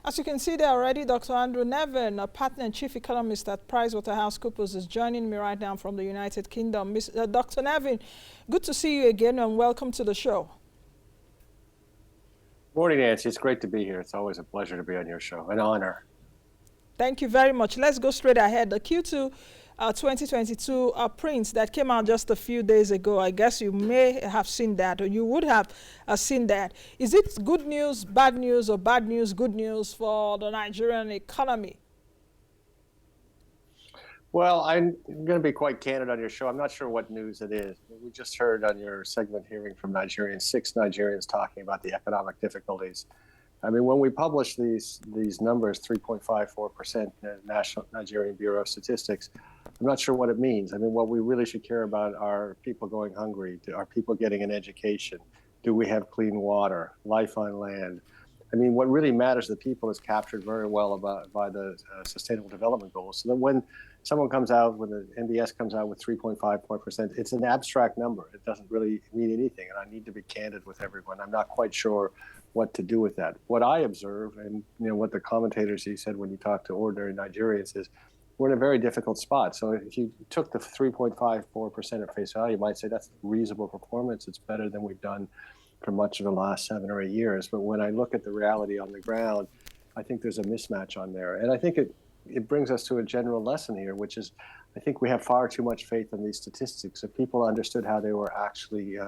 As you can see there already, Dr. Andrew Nevin, a partner and chief economist at PricewaterhouseCoopers, is joining me right now from the United Kingdom. Dr. Nevin, good to see you again and welcome to the show. Morning, Nancy. It's great to be here. It's always a pleasure to be on your show. An honor. Thank you very much. Let's go straight ahead. The Q2 2022 prints that came out just a few days ago. I guess you may have seen that, or you would have seen that. Is it good news, bad news, or bad news, good news for the Nigerian economy? Well, I'm going to be quite candid on your show. I'm not sure what news it is. We just heard on your segment hearing from Nigerians, 6 Nigerians talking about the economic difficulties. I mean, when we publish these numbers, 3.54%, National Nigerian Bureau of Statistics, I'm not sure what it means. I mean, what we really should care about are people going hungry. Are people getting an education? Do we have clean water, life on land? I mean, what really matters to the people is captured very well by the Sustainable Development Goals. So that when someone comes out, when the NBS comes out with 3.54%, it's an abstract number. It doesn't really mean anything. And I need to be candid with everyone. I'm not quite sure what to do with that. What I observe, and what the commentators he said when you talk to ordinary Nigerians, is we're in a very difficult spot. So if you took the 3.54% at face value, you might say that's reasonable performance. It's better than we've done for much of the last 7 or 8 years. But when I look at the reality on the ground, I think there's a mismatch on there. And I think it brings us to a general lesson here, which is I think we have far too much faith in these statistics. If people understood how they were actually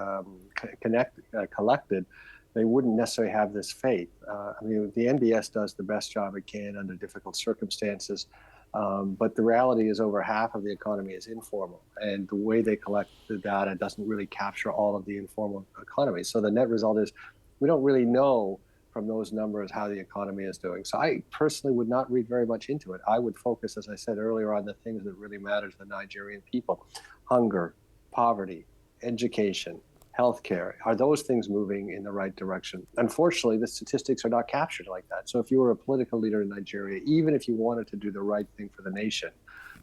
collected, they wouldn't necessarily have this faith. I mean, the NBS does the best job it can under difficult circumstances. But the reality is over half of the economy is informal, and the way they collect the data doesn't really capture all of the informal economy. So the net result is we don't really know from those numbers how the economy is doing. So I personally would not read very much into it. I would focus, as I said earlier, on the things that really matter to the Nigerian people: hunger, poverty, education, healthcare. Are those things moving in the right direction? Unfortunately, the statistics are not captured like that. So if you were a political leader in Nigeria, even if you wanted to do the right thing for the nation,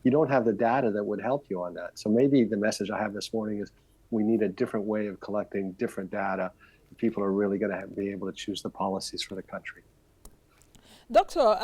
you don't have the data that would help you on that. So maybe the message I have this morning is we need a different way of collecting different data. People are really going to be able to choose the policies for the country. Doctor,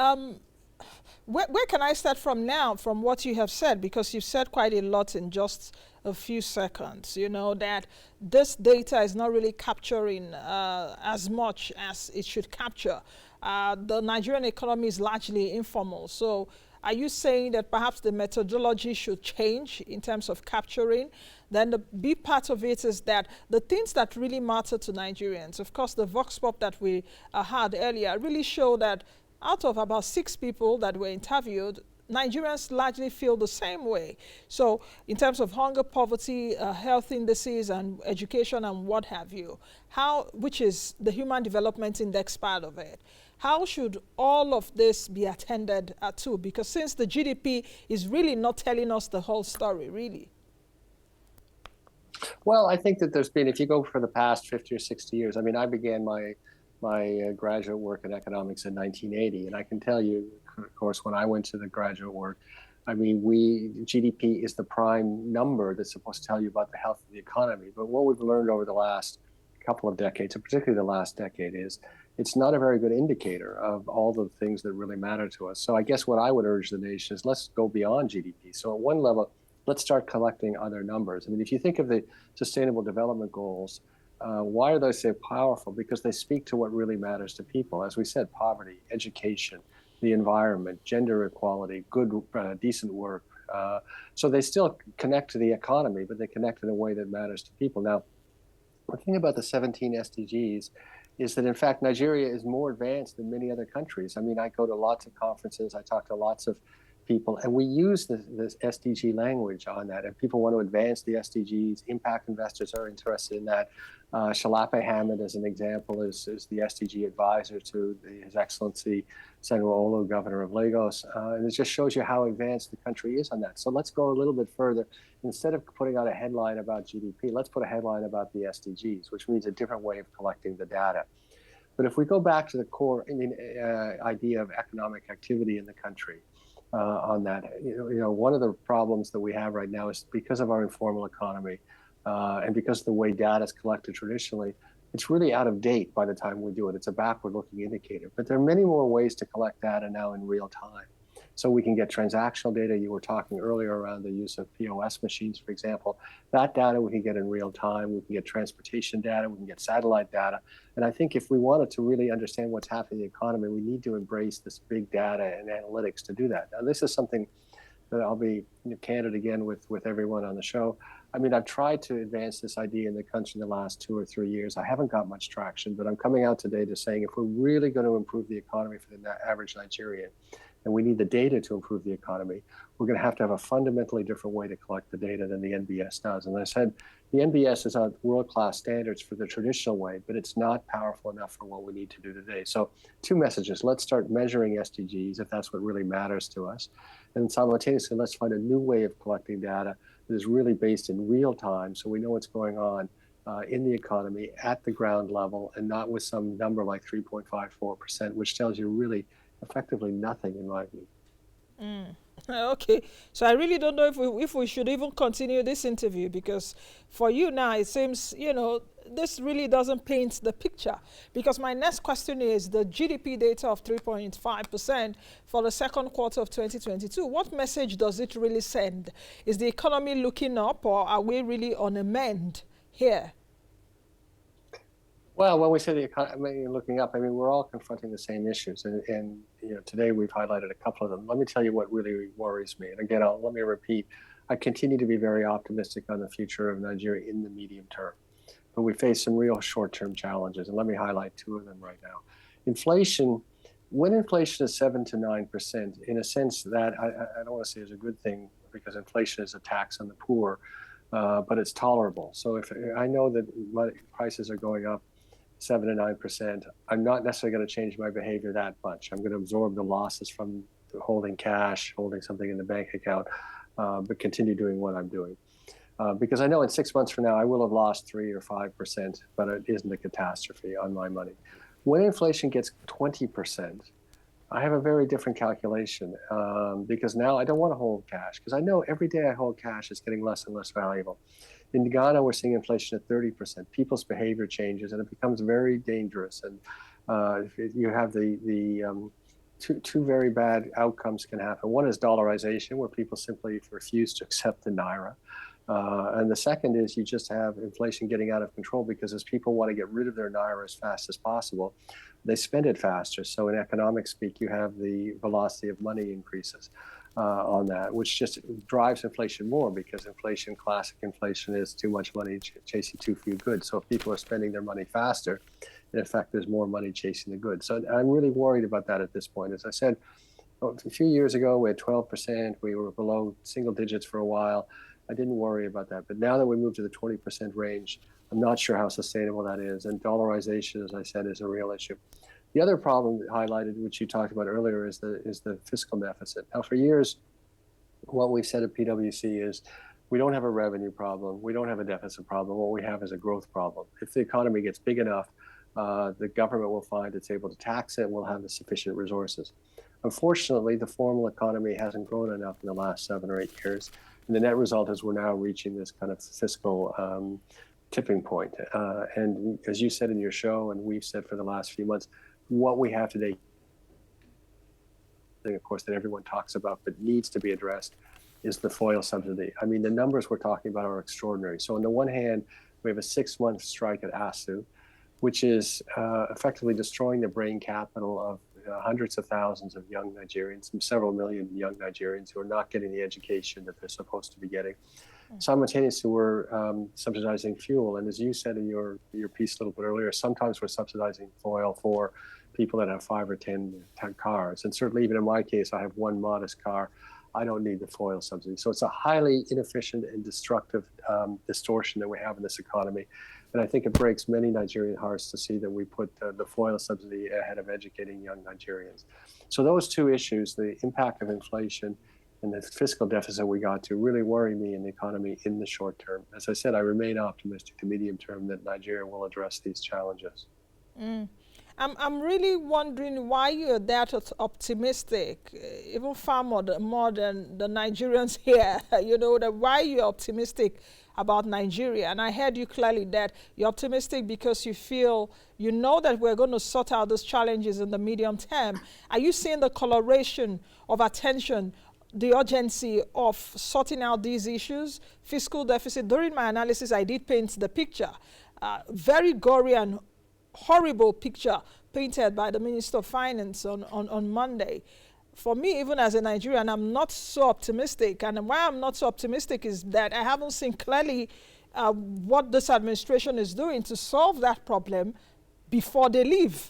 where can I start from now from what you have said? Because you've said quite a lot in just a few seconds, that this data is not really capturing as much as it should capture. The Nigerian economy is largely informal. So are you saying that perhaps the methodology should change in terms of capturing? Then the big part of it is that the things that really matter to Nigerians, of course, the Vox Pop that we had earlier really show that out of about 6 people that were interviewed, Nigerians largely feel the same way. So in terms of hunger, poverty, health indices, and education and what have you, which is the Human Development Index part of it, how should all of this be attended to? Because since the GDP is really not telling us the whole story, really. Well, I think that there's been, if you go for the past 50 or 60 years, I mean, I began my graduate work in economics in 1980. And I can tell you, of course, when I went to the graduate work, I mean, GDP is the prime number that's supposed to tell you about the health of the economy. But what we've learned over the last couple of decades, and particularly the last decade, is it's not a very good indicator of all the things that really matter to us. So I guess what I would urge the nation is let's go beyond GDP. So at one level, let's start collecting other numbers. I mean, if you think of the Sustainable Development Goals, why are they so powerful? Because they speak to what really matters to people. As we said, poverty, education, the environment, gender equality, good, decent work. So they still connect to the economy, but they connect in a way that matters to people. Now, the thing about the 17 SDGs is that, in fact, Nigeria is more advanced than many other countries. I mean, I go to lots of conferences, I talk to lots of people, and we use this SDG language on that. And people want to advance the SDGs. Impact investors are interested in that. Shalape Hamid, as an example, is the SDG advisor to His Excellency Senator Olu, Governor of Lagos. And it just shows you how advanced the country is on that. So let's go a little bit further. Instead of putting out a headline about GDP, let's put a headline about the SDGs, which means a different way of collecting the data. But if we go back to the core idea of economic activity in the country, on that, one of the problems that we have right now is because of our informal economy and because of the way data is collected traditionally, it's really out of date by the time we do it. It's a backward-looking indicator. But there are many more ways to collect data now in real time. So we can get transactional data. You were talking earlier around the use of POS machines, for example. That data we can get in real time. We can get transportation data. We can get satellite data. And I think if we wanted to really understand what's happening in the economy, we need to embrace this big data and analytics to do that. Now, this is something that I'll be candid again with everyone on the show. I mean, I've tried to advance this idea in the country in the last 2 or 3 years. I haven't got much traction, but I'm coming out today to saying if we're really going to improve the economy for the average Nigerian, and we need the data to improve the economy, we're going to have a fundamentally different way to collect the data than the NBS does. And I said, the NBS is on world-class standards for the traditional way, but it's not powerful enough for what we need to do today. So 2 messages. Let's start measuring SDGs if that's what really matters to us. And simultaneously, let's find a new way of collecting data that is really based in real time so we know what's going on in the economy at the ground level and not with some number like 3.54%, which tells you really effectively nothing in my view. Okay, so I really don't know if we should even continue this interview, because for you now it seems, this really doesn't paint the picture. Because my next question is the GDP data of 3.5% for the second quarter of 2022. What message does it really send? Is the economy looking up, or are we really on a mend here? Well, when we say the economy looking up, I mean, we're all confronting the same issues. And today we've highlighted a couple of them. Let me tell you what really worries me. And again, let me repeat, I continue to be very optimistic on the future of Nigeria in the medium term. But we face some real short-term challenges. And let me highlight 2 of them right now. Inflation, when inflation is 7 to 9%, in a sense that I don't want to say is a good thing, because inflation is a tax on the poor, but it's tolerable. So if I know that prices are going up 7 to 9%, I'm not necessarily going to change my behavior that much. I'm going to absorb the losses from holding cash, holding something in the bank account, but continue doing what I'm doing. Because I know in 6 months from now, I will have lost 3 or 5%, but it isn't a catastrophe on my money. When inflation gets 20%, I have a very different calculation, because now I don't want to hold cash, because I know every day I hold cash, it's getting less and less valuable. In Ghana, we're seeing inflation at 30%. People's behavior changes, and it becomes very dangerous. And you have the two very bad outcomes can happen. One is dollarization, where people simply refuse to accept the naira. And the second is you just have inflation getting out of control, because as people want to get rid of their naira as fast as possible, they spend it faster. So in economic speak, you have the velocity of money increases on that, which just drives inflation more, because inflation, classic inflation, is too much money chasing too few goods. So if people are spending their money faster, in effect, there's more money chasing the goods. So I'm really worried about that at this point. As I said, a few years ago, we had 12%. We were below single digits for a while. I didn't worry about that. But now that we moved to the 20% range, I'm not sure how sustainable that is. And dollarization, as I said, is a real issue. The other problem highlighted, which you talked about earlier, is the fiscal deficit. Now, for years, what we've said at PwC is we don't have a revenue problem. We don't have a deficit problem. What we have is a growth problem. If the economy gets big enough, the government will find it's able to tax it and will have the sufficient resources. Unfortunately, the formal economy hasn't grown enough in the last 7 or 8 years. And the net result is we're now reaching this kind of fiscal tipping point. And as you said in your show, and we've said for the last few months, what we have today, of course, that everyone talks about but needs to be addressed, is the foil subsidy. I mean, the numbers we're talking about are extraordinary. So on the one hand, we have a 6-month strike at ASU, which is effectively destroying the brain capital of hundreds of thousands of young Nigerians, and several million young Nigerians who are not getting the education that they're supposed to be getting. Simultaneously, we're subsidizing fuel. And as you said in your piece a little bit earlier, sometimes we're subsidizing foil for people that have 5 or 10 cars. And certainly, even in my case, I have one modest car. I don't need the foil subsidy. So it's a highly inefficient and destructive distortion that we have in this economy. And I think it breaks many Nigerian hearts to see that we put the foil subsidy ahead of educating young Nigerians. So those 2 issues, the impact of inflation and the fiscal deficit we got to, really worry me in the economy in the short term. As I said, I remain optimistic the medium term that Nigeria will address these challenges. I'm really wondering why you're that optimistic, even far more than the Nigerians here. You know, why you're optimistic about Nigeria. And I heard you clearly that you're optimistic because you feel, you know that we're going to sort out those challenges in the medium term. Are you seeing the coloration of attention, the urgency of sorting out these issues? Fiscal deficit, during my analysis, I did paint the picture. Very gory and horrible picture painted by the Minister of Finance on Monday. For me, even as a Nigerian, I'm not so optimistic. And why I'm not so optimistic is that I haven't seen clearly what this administration is doing to solve that problem before they leave.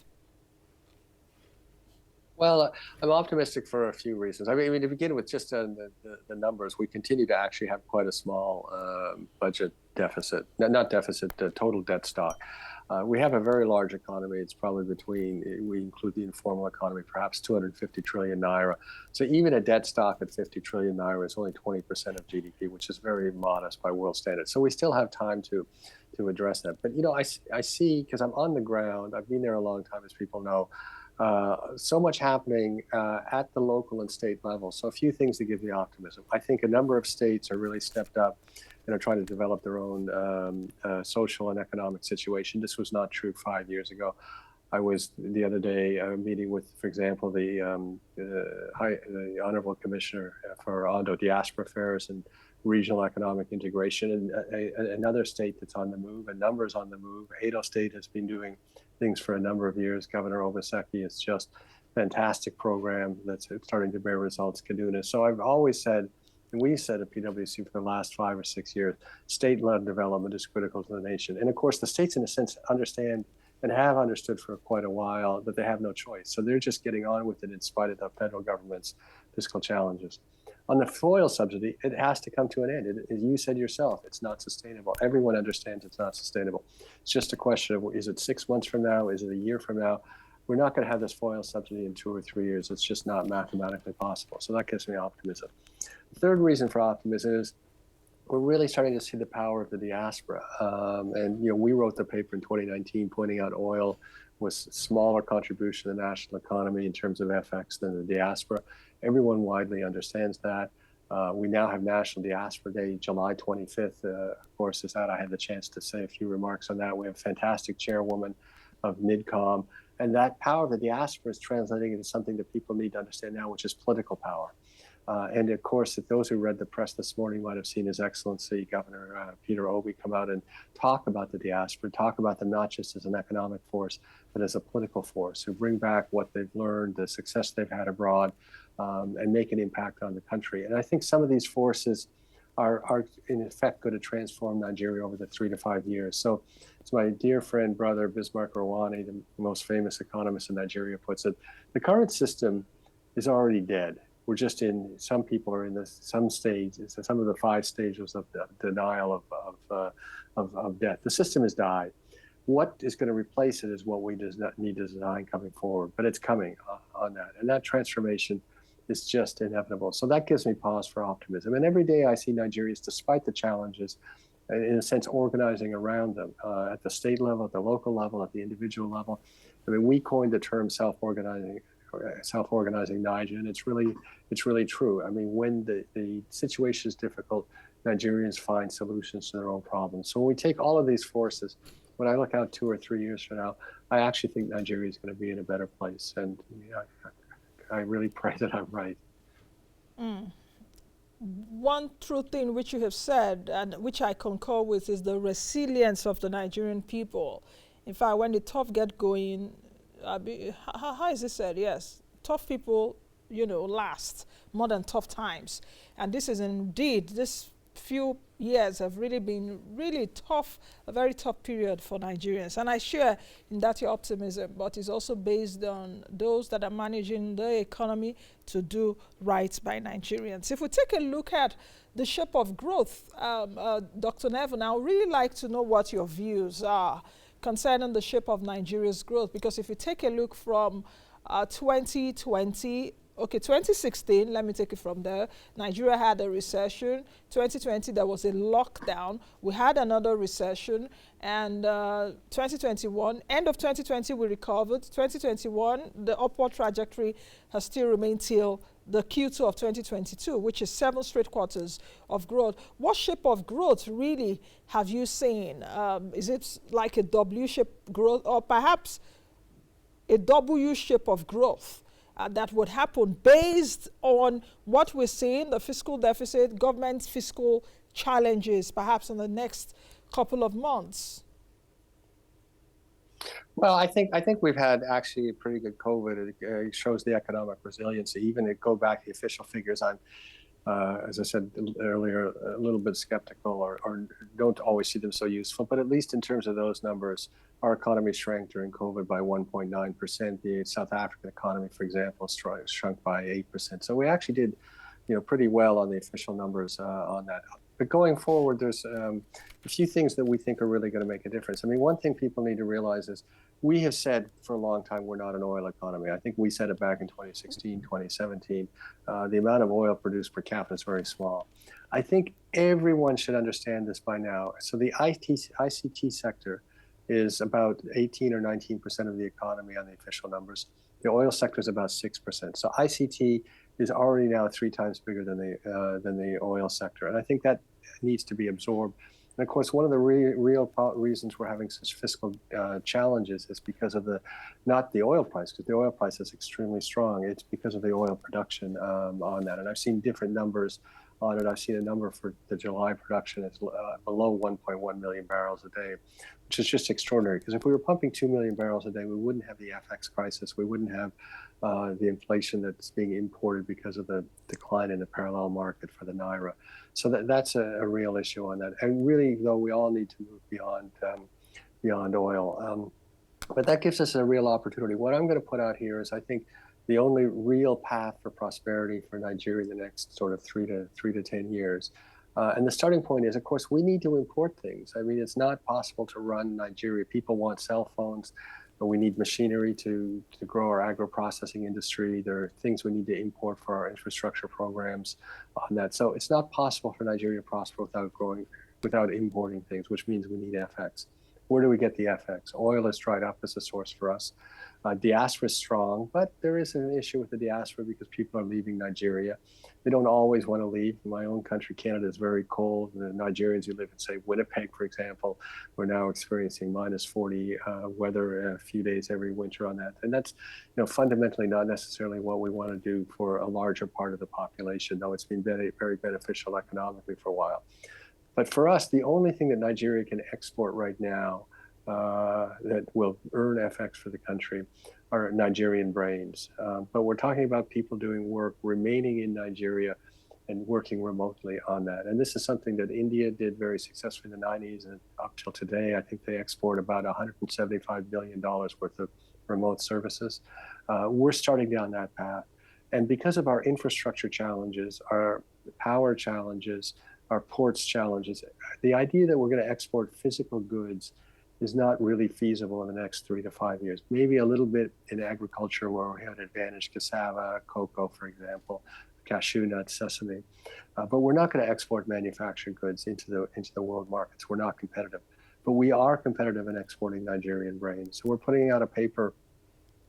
Well, I'm optimistic for a few reasons. I mean to begin with, just the numbers, we continue to actually have quite a small budget deficit, not deficit, total debt stock. We have a very large economy. It's probably we include the informal economy, perhaps 250 trillion naira. So even a debt stock at 50 trillion naira is only 20% of GDP, which is very modest by world standards. So we still have time to address that. But, you know, I see, because I'm on the ground, I've been there a long time, as people know, so much happening at the local and state level. So a few things to give me optimism. I think a number of states are really stepped up and are trying to develop their own social and economic situation. This was not true 5 years ago. I was the other day meeting with, for example, the Honorable Commissioner for Diaspora Affairs and Regional Economic Integration, and another state that's on the move, and numbers on the move. Edo State has been doing things for a number of years. Governor Obaseki is just a fantastic program that's starting to bear results. Kaduna. So I've always said, and we said at PwC for the last 5 or 6 years, state-led development is critical to the nation. And of course, the states, in a sense, understand and have understood for quite a while that they have no choice. So they're just getting on with it in spite of the federal government's fiscal challenges. On the foil subsidy, it has to come to an end. As you said yourself, it's not sustainable. Everyone understands it's not sustainable. It's just a question of, is it 6 months from now? Is it a year from now? We're not going to have this foil subsidy in 2 or 3 years. It's just not mathematically possible. So that gives me optimism. The third reason for optimism is we're really starting to see the power of the diaspora. And, you know, we wrote the paper in 2019 pointing out oil was a smaller contribution to the national economy in terms of FX than the diaspora. Everyone widely understands that. We now have National Diaspora Day, July 25th. Of course, is that I had the chance to say a few remarks on that. We have a fantastic chairwoman of NIDCOM. And that power of the diaspora is translating into something that people need to understand now, which is political power. And of course, if those who read the press this morning might have seen His Excellency Governor Peter Obi come out and talk about the diaspora, talk about them not just as an economic force, but as a political force, who bring back what they've learned, the success they've had abroad, and make an impact on the country. And I think some of these forces are in effect going to transform Nigeria over the 3 to 5 years. So as my dear friend, brother, Bismarck Rwani, the most famous economist in Nigeria, puts it, the current system is already dead. We're just in, some people are in some stages, some of the 5 stages of the denial of death. The system has died. What is going to replace it is what we need to design coming forward, but it's coming on that. And that transformation is just inevitable. So that gives me pause for optimism. And every day I see Nigerians, despite the challenges, in a sense, organizing around them at the state level, at the local level, at the individual level. I mean, we coined the term self-organizing Niger, and it's really true. I mean, when the situation is difficult, Nigerians find solutions to their own problems. So when we take all of these forces, when I look out 2 or 3 years from now, I actually think Nigeria is going to be in a better place. And you know, I really pray that I'm right. One true thing which you have said, and which I concur with, is the resilience of the Nigerian people. In fact, when the tough get going, how is it said? Yes, tough people, you know, last more than tough times. And this is indeed, this few years have really been really tough, a very tough period for Nigerians. And I share in that your optimism, but it's also based on those that are managing the economy to do right by Nigerians. If we take a look at the shape of growth, Dr. Nevin, I would really like to know what your views are concerning the shape of Nigeria's growth, because if you take a look from 2020 Okay, 2016, let me take it from there. Nigeria had a recession. 2020, there was a lockdown. We had another recession. And 2021, end of 2020, we recovered. 2021, the upward trajectory has still remained till the Q2 of 2022, which is 7 straight quarters of growth. What shape of growth really have you seen? Is it like a W-shaped growth, or perhaps a W shape of growth that would happen based on what we're seeing, the fiscal deficit, government's fiscal challenges, perhaps in the next couple of months? Well, I think we've had actually a pretty good COVID. It shows the economic resiliency. Even to go back to the official figures, I'm, as I said earlier, a little bit skeptical or don't always see them so useful. But at least in terms of those numbers, our economy shrank during COVID by 1.9%. The South African economy, for example, shrunk by 8%. So we actually did, pretty well on the official numbers on that. But going forward, there's a few things that we think are really going to make a difference. I mean, one thing people need to realize is we have said for a long time we're not an oil economy. I think we said it back in 2016, 2017. The amount of oil produced per capita is very small. I think everyone should understand this by now. So the ICT sector is about 18 or 19% of the economy on the official numbers. The oil sector is about 6%. So ICT is already now 3 times bigger than the oil sector, and I think that needs to be absorbed. And of course, one of the real reasons we're having such fiscal challenges is because of not the oil price, because the oil price is extremely strong. It's because of the oil production on that. And I've seen different numbers on it. I've seen a number for the July production is below 1.1 million barrels a day, which is just extraordinary. Because if we were pumping 2 million barrels a day, we wouldn't have the FX crisis. We wouldn't have the inflation that's being imported because of the decline in the parallel market for the Naira. So that's a real issue on that. And really, though, we all need to move beyond oil. But that gives us a real opportunity. What I'm going to put out here is I think the only real path for prosperity for Nigeria in the next sort of 3 to 10 years. And the starting point is, of course, we need to import things. I mean, it's not possible to run Nigeria. People want cell phones, but we need machinery to grow our agro-processing industry. There are things we need to import for our infrastructure programs on that. So it's not possible for Nigeria to prosper without importing things, which means we need FX. Where do we get the FX? Oil has dried up as a source for us. Diaspora is strong, but there is an issue with the diaspora because people are leaving Nigeria. They don't always want to leave. In my own country, Canada, is very cold. The Nigerians who live in, say, Winnipeg, for example, we're now experiencing minus 40 weather a few days every winter on that. And that's fundamentally not necessarily what we want to do for a larger part of the population, though it's been very, very beneficial economically for a while. But for us, the only thing that Nigeria can export right now that will earn FX for the country are Nigerian brains. But we're talking about people doing work, remaining in Nigeria and working remotely on that. And this is something that India did very successfully in the 90s, and up till today, I think they export about $175 billion worth of remote services. We're starting down that path. And because of our infrastructure challenges, our power challenges, our ports challenges, the idea that we're going to export physical goods is not really feasible in the next 3 to 5 years. Maybe a little bit in agriculture where we have an advantage, cassava, cocoa, for example, cashew nuts, sesame. But we're not going to export manufactured goods into the world markets. We're not competitive. But we are competitive in exporting Nigerian brains. So we're putting out a paper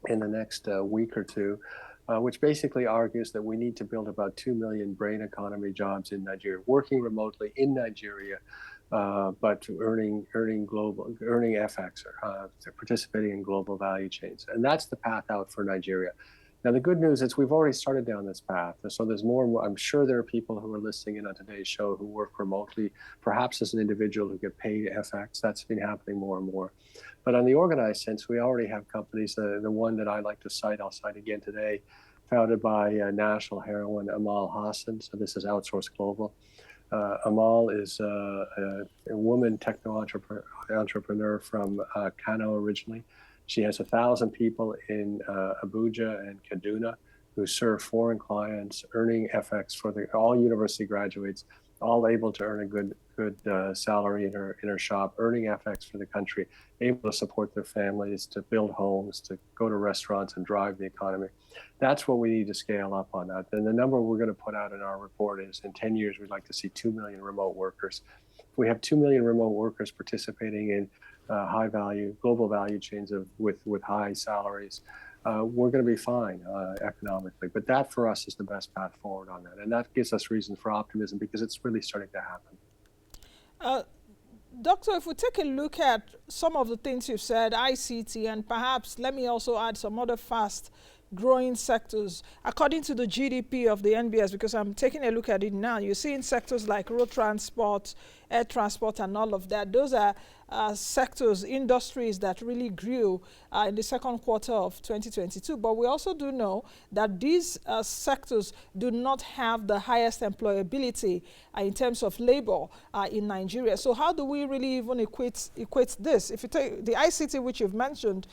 in the next week or two, which basically argues that we need to build about 2 million brain economy jobs in Nigeria, working remotely in Nigeria, but earning FX, or participating in global value chains. And that's the path out for Nigeria. Now, the good news is we've already started down this path. So there's more and more. I'm sure there are people who are listening in on today's show who work remotely, perhaps as an individual who get paid FX. That's been happening more and more. But on the organized sense, we already have companies. The one that I like to cite, I'll cite again today, founded by national heroine Amal Hassan. So this is Outsource Global. Amal is a woman techno entrepreneur from Kano originally. She has 1,000 people in Abuja and Kaduna who serve foreign clients, earning FX for all university graduates all able to earn a good salary in her shop, earning FX for the country, able to support their families, to build homes, to go to restaurants and drive the economy. That's what we need to scale up on that. And the number we're going to put out in our report is in 10 years, we'd like to see 2 million remote workers. If we have 2 million remote workers participating in high value, global value chains with high salaries, we're going to be fine economically. But that for us is the best path forward on that. And that gives us reason for optimism because it's really starting to happen. Doctor, if we take a look at some of the things you've said, ICT, and perhaps let me also add some other fast growing sectors. According to the GDP of the NBS, because I'm taking a look at it now, you're seeing sectors like road transport, air transport, and all of that. Those are sectors, industries that really grew in the second quarter of 2022. But we also do know that these sectors do not have the highest employability in terms of labor in Nigeria. So how do we really even equate this? If you take the ICT, which you've mentioned,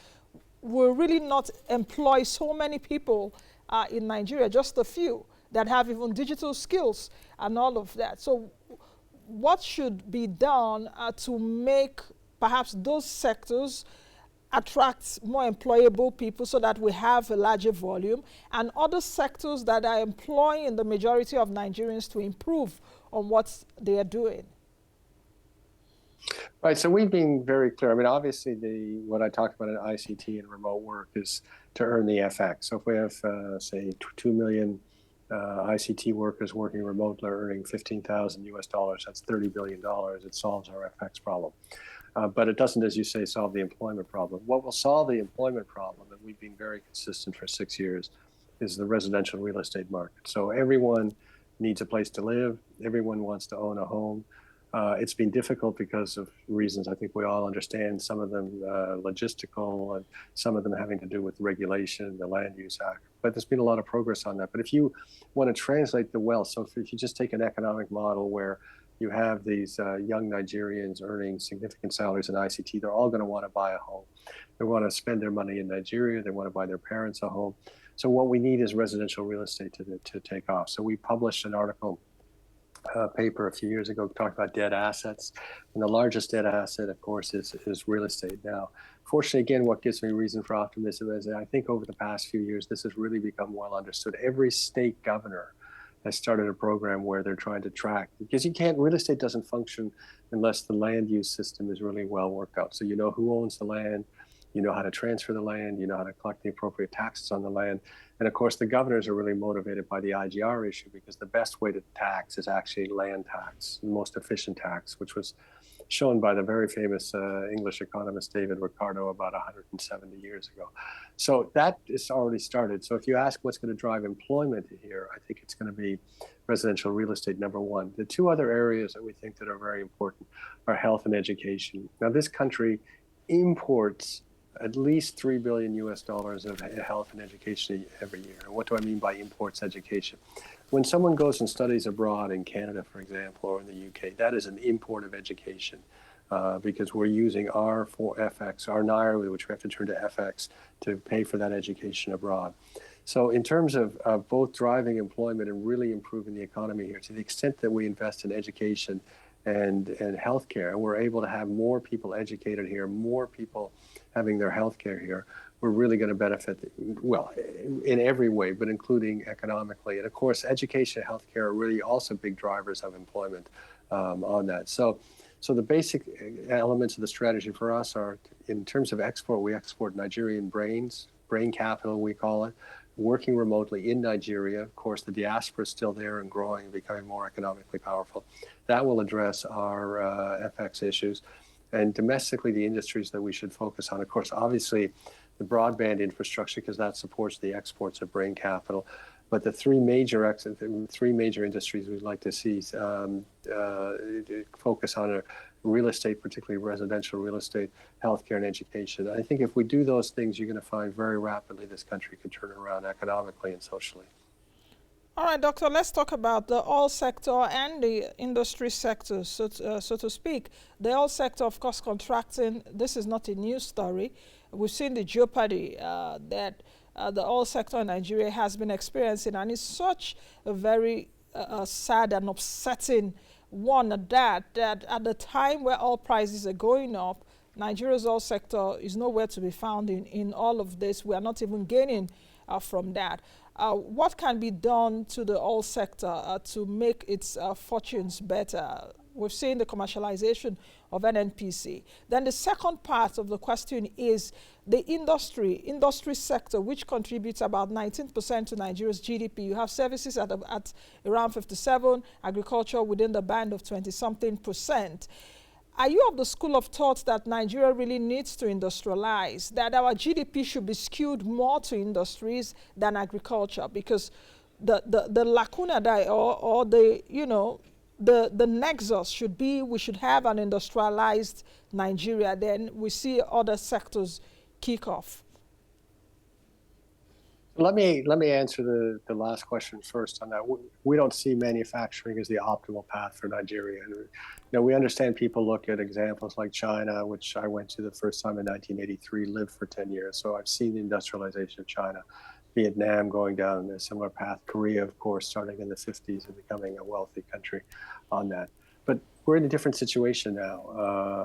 will really not employ so many people in Nigeria, just a few that have even digital skills and all of that. So what should be done to make perhaps those sectors attract more employable people so that we have a larger volume, and other sectors that are employing the majority of Nigerians to improve on what they are doing? Right, so we've been very clear. I mean, obviously, what I talked about in ICT and remote work is to earn the FX. So if we have, say, 2 million ICT workers working remotely, earning $15,000 US, that's $30 billion. It solves our FX problem. But it doesn't, as you say, solve the employment problem. What will solve the employment problem, and we've been very consistent for 6 years, is the residential real estate market. So everyone needs a place to live. Everyone wants to own a home. It's been difficult because of reasons I think we all understand, some of them logistical, and some of them having to do with regulation, the Land Use Act. But there's been a lot of progress on that. But if you want to translate the wealth, so if you just take an economic model where you have these young Nigerians earning significant salaries in ICT, they're all going to want to buy a home. They want to spend their money in Nigeria. They want to buy their parents a home. So what we need is residential real estate to take off. So we published an article paper a few years ago talked about dead assets, and the largest dead asset, of course, is real estate. Now, fortunately, again, what gives me reason for optimism is that I think over the past few years, this has really become well understood. Every state governor has started a program where they're trying to track, because real estate doesn't function unless the land use system is really well worked out. So you know who owns the land, you know how to transfer the land, you know how to collect the appropriate taxes on the land. And of course, the governors are really motivated by the IGR issue, because the best way to tax is actually land tax, the most efficient tax, which was shown by the very famous English economist David Ricardo about 170 years ago. So that is already started. So if you ask what's going to drive employment here, I think it's going to be residential real estate, number one. The two other areas that we think that are very important are health and education. Now, this country imports at least $3 billion of health and education every year. And what do I mean by imports education? When someone goes and studies abroad in Canada, for example, or in the UK, that is an import of education because we're using our FX, our Naira, which we have to turn to FX to pay for that education abroad. So in terms of both driving employment and really improving the economy here, to the extent that we invest in education and healthcare, we're able to have more people educated here, more people having their healthcare here, we're really going to benefit, well, in every way, but including economically. And of course, education and healthcare are really also big drivers of employment on that. So the basic elements of the strategy for us are, in terms of export, we export Nigerian brains, brain capital, we call it, working remotely in Nigeria. Of course, the diaspora is still there and growing and becoming more economically powerful. That will address our FX issues. And domestically, the industries that we should focus on, of course, obviously, the broadband infrastructure, because that supports the exports of brain capital. But the three major industries we'd like to see focus on are real estate, particularly residential real estate, healthcare, and education. I think if we do those things, you're going to find very rapidly this country could turn around economically and socially. All right, Doctor, let's talk about the oil sector and the industry sector, so to speak. The oil sector, of course, contracting. This is not a new story. We've seen the jeopardy that the oil sector in Nigeria has been experiencing, and it's such a very sad and upsetting one at that at the time where oil prices are going up, Nigeria's oil sector is nowhere to be found in all of this. We are not even gaining from that. What can be done to the oil sector to make its fortunes better? We've seen the commercialization of NNPC. Then the second part of the question is the industry sector, which contributes about 19% to Nigeria's GDP. You have services at around 57, agriculture within the band of 20-something%. Are you of the school of thought that Nigeria really needs to industrialize, that our GDP should be skewed more to industries than agriculture? Because the lacuna there, or the, you know, the nexus should be, we should have an industrialized Nigeria, then we see other sectors kick off. Let me answer the last question first on that. We don't see manufacturing as the optimal path for Nigeria. And, you know, we understand people look at examples like China, which I went to the first time in 1983, lived for 10 years. So I've seen the industrialization of China. Vietnam going down a similar path. Korea, of course, starting in the 50s and becoming a wealthy country on that. But we're in a different situation now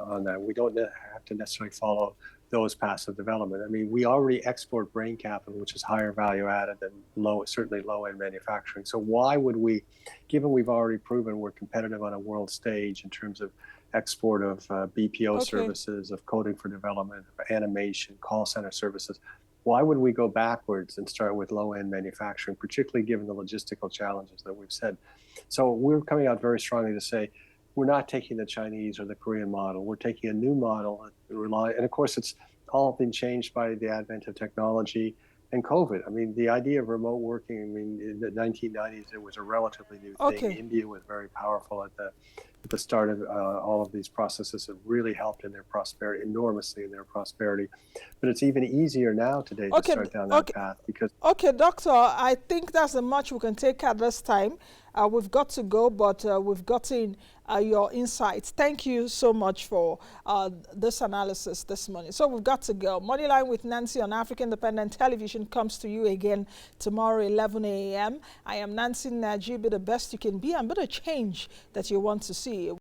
on that. We don't have to necessarily follow those paths of development. I mean, we already export brain capital, which is higher value added than certainly low-end manufacturing. So why would we, given we've already proven we're competitive on a world stage in terms of export of BPO services, of coding for development, of animation, call center services, why would we go backwards and start with low-end manufacturing, particularly given the logistical challenges that we've said? So we're coming out very strongly to say, we're not taking the Chinese or the Korean model. We're taking a new model and of course, it's all been changed by the advent of technology and COVID. I mean, the idea of remote working, I mean, in the 1990s, it was a relatively new thing. India was very powerful at the start of all of these processes. It really helped in their prosperity, enormously in their prosperity. But it's even easier now today to start down that path because... Okay, Doctor, I think that's the much we can take at this time. We've got to go, but we've gotten your insights. Thank you so much for this analysis this morning. So we've got to go. Moneyline with Nancy on African Independent Television comes to you again tomorrow, 11 a.m. I am Nancy Naji. Be the best you can be and be the change that you want to see.